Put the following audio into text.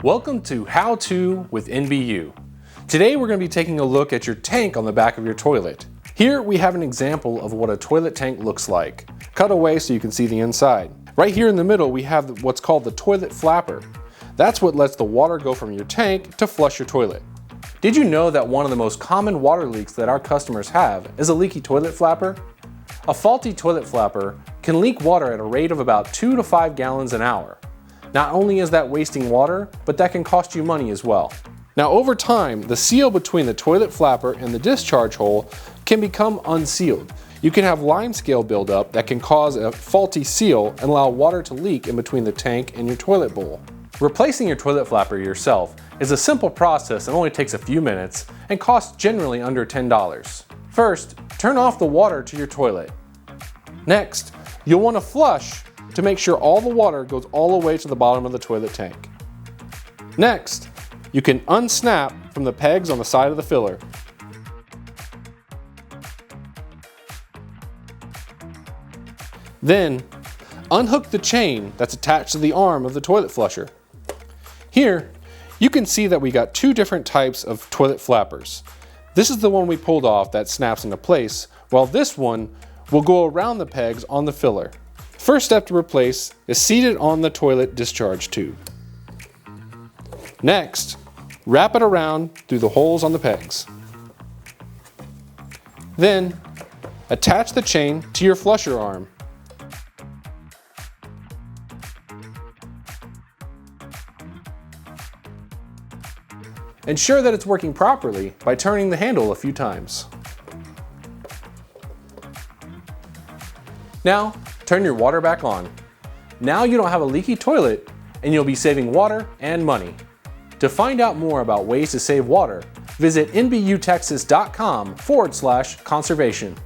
Welcome to How To with NBU. Today we're going to be taking a look at your tank on the back of your toilet. Here we have an example of what a toilet tank looks like. Cut away so you can see the inside. Right here in the middle we have what's called the toilet flapper. That's what lets the water go from your tank to flush your toilet. Did you know that one of the most common water leaks that our customers have is a leaky toilet flapper? A faulty toilet flapper can leak water at a rate of about 2 to 5 gallons an hour. Not only is that wasting water, but that can cost you money as well. Now over time, the seal between the toilet flapper and the discharge hole can become unsealed. You can have limescale buildup that can cause a faulty seal and allow water to leak in between the tank and your toilet bowl. Replacing your toilet flapper yourself is a simple process that only takes a few minutes and costs generally under $10. First, turn off the water to your toilet. Next, you'll want to flush to make sure all the water goes all the way to the bottom of the toilet tank. Next, you can unsnap from the pegs on the side of the filler. Then, unhook the chain that's attached to the arm of the toilet flusher. Here, you can see that we got two different types of toilet flappers. This is the one we pulled off that snaps into place, while this one will go around the pegs on the filler. First step to replace is seated on the toilet discharge tube. Next, wrap it around through the holes on the pegs. Then, attach the chain to your flusher arm. Ensure that it's working properly by turning the handle a few times. Now, turn your water back on. Now you don't have a leaky toilet and you'll be saving water and money. To find out more about ways to save water, visit nbutexas.com/conservation.